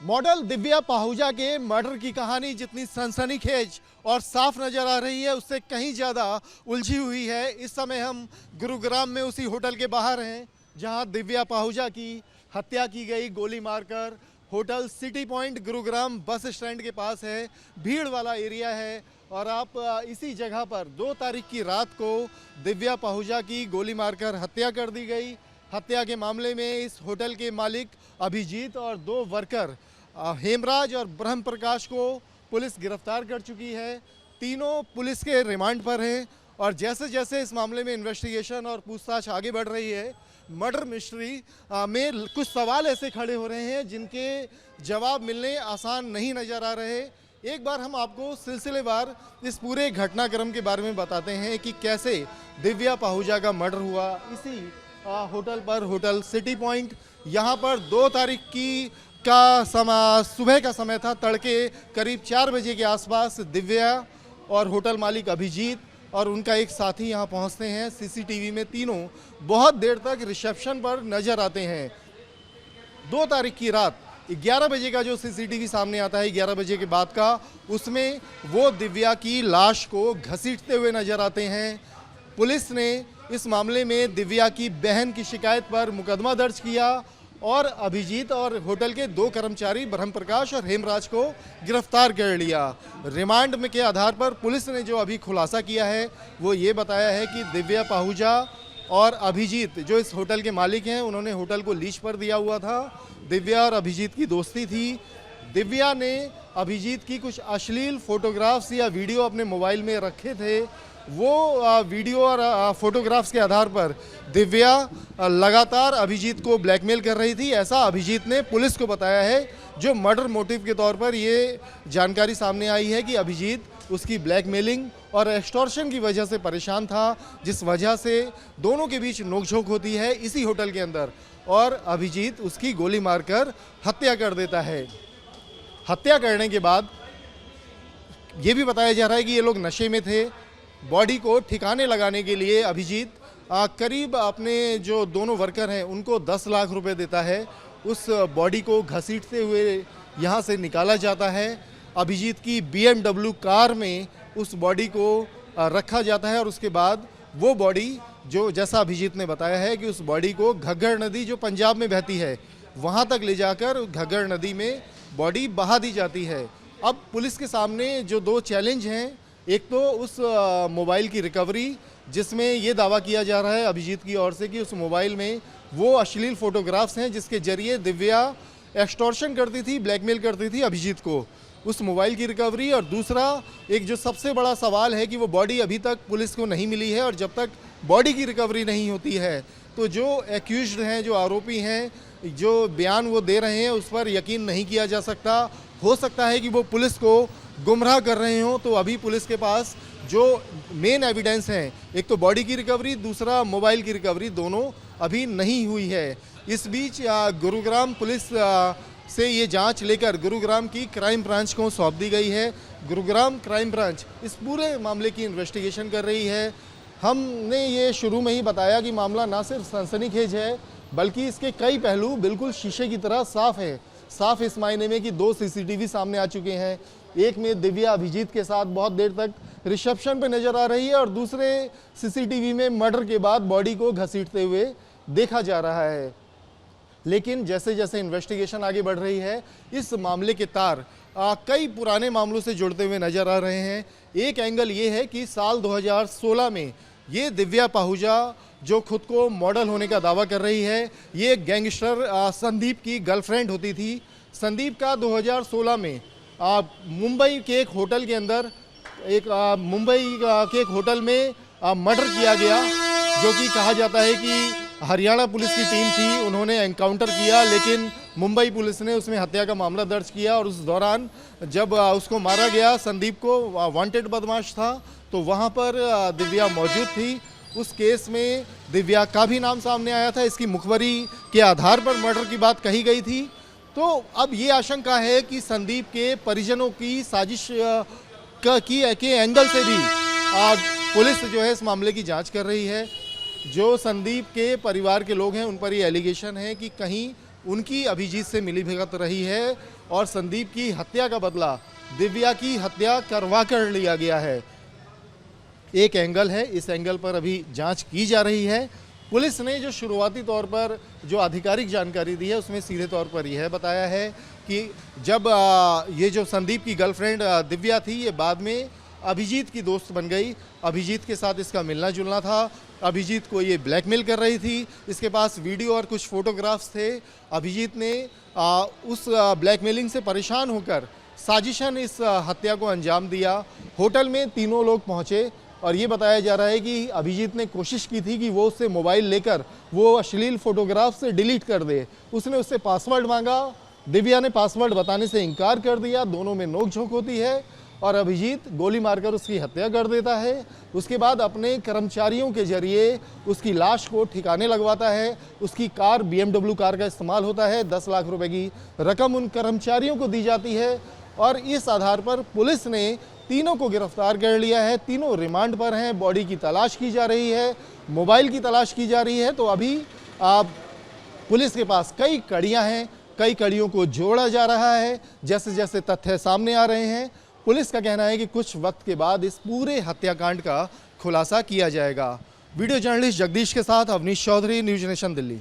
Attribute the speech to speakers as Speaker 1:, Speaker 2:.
Speaker 1: Model Divya Pahuja के murder की कहानी जितनी सनसनीखेज और साफ नजर आ रही है, उससे कहीं ज़्यादा उलझी हुई है। इस समय हम गुरुग्राम में उसी होटल के बाहर हैं जहां दिव्या पाहुजा की हत्या की गई गोली मारकर। Hotel city point Gurugram bus stand के पास है, भीड़ वाला एरिया है। और आप इसी जगह पर 2 तारीख की रात को दिव्या पाहुजा की गोली मारकर हत्या कर दी गई। हत्या के मामले में इस होटल के मालिक अभिजीत और 2 वर्कर हेमराज और ब्रह्म प्रकाश को पुलिस गिरफ्तार कर चुकी है। तीनों पुलिस के रिमांड पर हैं और जैसे जैसे इस मामले में इन्वेस्टिगेशन और पूछताछ आगे बढ़ रही है, मर्डर मिस्ट्री में कुछ सवाल ऐसे खड़े हो रहे हैं जिनके जवाब मिलने आसान नहीं नज़र आ रहे। एक बार हम आपको सिलसिलेवार इस पूरे घटनाक्रम के बारे में बताते हैं कि कैसे दिव्या पाहुजा का मर्डर हुआ। इसी होटल पर, होटल सिटी पॉइंट, यहाँ पर 2 तारीख की का समय, सुबह का समय था, तड़के करीब 4 बजे के आसपास दिव्या और होटल मालिक अभिजीत और उनका एक साथी यहाँ पहुँचते हैं। सीसीटीवी में तीनों बहुत देर तक रिसेप्शन पर नज़र आते हैं। 2 तारीख की रात 11 बजे का जो सीसीटीवी सामने आता है, 11 बजे के बाद का, उसमें वो दिव्या की लाश को घसीटते हुए नजर आते हैं। पुलिस ने इस मामले में दिव्या की बहन की शिकायत पर मुकदमा दर्ज किया और अभिजीत और होटल के 2 कर्मचारी ब्रह्म प्रकाश और हेमराज को गिरफ्तार कर लिया। रिमांड में के आधार पर पुलिस ने जो अभी खुलासा किया है वो ये बताया है कि दिव्या पाहुजा और अभिजीत जो इस होटल के मालिक हैं, उन्होंने होटल को लीज पर दिया हुआ था। दिव्या और अभिजीत की दोस्ती थी। दिव्या ने अभिजीत की कुछ अश्लील फोटोग्राफ्स या वीडियो अपने मोबाइल में रखे थे। वो वीडियो और फोटोग्राफ्स के आधार पर दिव्या लगातार अभिजीत को ब्लैकमेल कर रही थी, ऐसा अभिजीत ने पुलिस को बताया है। जो मर्डर मोटिव के तौर पर ये जानकारी सामने आई है कि अभिजीत उसकी ब्लैकमेलिंग और एक्सटॉर्शन की वजह से परेशान था, जिस वजह से दोनों के बीच नोकझोंक होती है इसी होटल के अंदर और अभिजीत उसकी गोली मारकर हत्या कर देता है। हत्या करने के बाद ये भी बताया जा रहा है कि ये लोग नशे में थे। बॉडी को ठिकाने लगाने के लिए अभिजीत करीब अपने जो दोनों वर्कर हैं उनको 10 लाख रुपए देता है। उस बॉडी को घसीटते हुए यहाँ से निकाला जाता है। अभिजीत की BMW कार में उस बॉडी को रखा जाता है और उसके बाद वो बॉडी, जो जैसा अभिजीत ने बताया है कि उस बॉडी को घग्गर नदी जो पंजाब में बहती है वहाँ तक ले जाकर घग्गर नदी में बॉडी बहा दी जाती है। अब पुलिस के सामने जो 2 चैलेंज हैं, एक तो उस मोबाइल की रिकवरी जिसमें ये दावा किया जा रहा है अभिजीत की ओर से कि उस मोबाइल में वो अश्लील फोटोग्राफ्स हैं जिसके जरिए दिव्या एक्सटॉर्शन करती थी, ब्लैकमेल करती थी अभिजीत को, उस मोबाइल की रिकवरी। और दूसरा एक जो सबसे बड़ा सवाल है कि वो बॉडी अभी तक पुलिस को नहीं मिली है और जब तक बॉडी की रिकवरी नहीं होती है तो जो एक्यूज्ड हैं, जो आरोपी हैं, जो बयान वो दे रहे हैं उस पर यकीन नहीं किया जा सकता। हो सकता है कि वो पुलिस को गुमराह कर रहे हों। तो अभी पुलिस के पास जो मेन एविडेंस हैं, एक तो बॉडी की रिकवरी, दूसरा मोबाइल की रिकवरी, दोनों अभी नहीं हुई है। इस बीच गुरुग्राम पुलिस से ये जांच लेकर गुरुग्राम की क्राइम ब्रांच को सौंप दी गई है। गुरुग्राम क्राइम ब्रांच इस पूरे मामले की इन्वेस्टिगेशन कर रही है। हमने ये शुरू में ही बताया कि मामला ना सिर्फ सनसनीखेज है बल्कि इसके कई पहलू बिल्कुल शीशे की तरह साफ है। साफ इस मायने में कि 2 सीसीटीवी सामने आ चुके हैं। एक में दिव्या अभिजीत के साथ बहुत देर तक रिसेप्शन पे नजर आ रही है और दूसरे सीसीटीवी में मर्डर के बाद बॉडी को घसीटते हुए देखा जा रहा है। लेकिन जैसे जैसे इन्वेस्टिगेशन आगे बढ़ रही है, इस मामले के तार कई पुराने मामलों से जुड़ते हुए नजर आ रहे हैं। एक एंगल ये है कि साल 2016 में ये दिव्या पाहुजा जो खुद को मॉडल होने का दावा कर रही है, ये गैंगस्टर संदीप की गर्लफ्रेंड होती थी। संदीप का 2016 में मुंबई के एक होटल के अंदर के एक होटल में मर्डर किया गया, जो कि कहा जाता है कि हरियाणा पुलिस की टीम थी, उन्होंने एनकाउंटर किया, लेकिन मुंबई पुलिस ने उसमें हत्या का मामला दर्ज किया। और उस दौरान जब उसको मारा गया, संदीप को वांटेड बदमाश था, तो वहाँ पर दिव्या मौजूद थी। उस केस में दिव्या का भी नाम सामने आया था। इसकी मुखबरी के आधार पर मर्डर की बात कही गई थी। तो अब ये आशंका है कि संदीप के परिजनों की साजिश के एंगल से भी पुलिस जो है इस मामले की जांच कर रही है। जो संदीप के परिवार के लोग हैं उन पर ये एलिगेशन है कि कहीं उनकी अभिजीत से मिलीभगत रही है और संदीप की हत्या का बदला दिव्या की हत्या करवा कर लिया गया है। एक एंगल है, इस एंगल पर अभी जांच की जा रही है। पुलिस ने जो शुरुआती तौर पर जो आधिकारिक जानकारी दी है उसमें सीधे तौर पर यह बताया है कि जब ये जो संदीप की गर्लफ्रेंड दिव्या थी, ये बाद में अभिजीत की दोस्त बन गई। अभिजीत के साथ इसका मिलना जुलना था। अभिजीत को ये ब्लैकमेल कर रही थी। इसके पास वीडियो और कुछ फोटोग्राफ्स थे। अभिजीत ने उस ब्लैकमेलिंग से परेशान होकर साजिशन इस हत्या को अंजाम दिया। होटल में तीनों लोग पहुंचे और ये बताया जा रहा है कि अभिजीत ने कोशिश की थी कि वो उससे मोबाइल लेकर वो अश्लील फोटोग्राफ से डिलीट कर दे। उसने उससे पासवर्ड मांगा। दिव्या ने पासवर्ड बताने से इनकार कर दिया। दोनों में नोकझोंक होती है और अभिजीत गोली मारकर उसकी हत्या कर देता है। उसके बाद अपने कर्मचारियों के जरिए उसकी लाश को ठिकाने लगवाता है। उसकी कार BMW कार का इस्तेमाल होता है। 10 लाख रुपए की रकम उन कर्मचारियों को दी जाती है और इस आधार पर पुलिस ने तीनों को गिरफ्तार कर लिया है। तीनों रिमांड पर हैं। बॉडी की तलाश की जा रही है, मोबाइल की तलाश की जा रही है। तो अभी पुलिस के पास कई कड़ियां हैं, कई कड़ियों को जोड़ा जा रहा है। जैसे जैसे तथ्य सामने आ रहे हैं, पुलिस का कहना है कि कुछ वक्त के बाद इस पूरे हत्याकांड का खुलासा किया जाएगा। वीडियो जर्नलिस्ट जगदीश के साथ अवनीश चौधरी, न्यूज नेशन दिल्ली।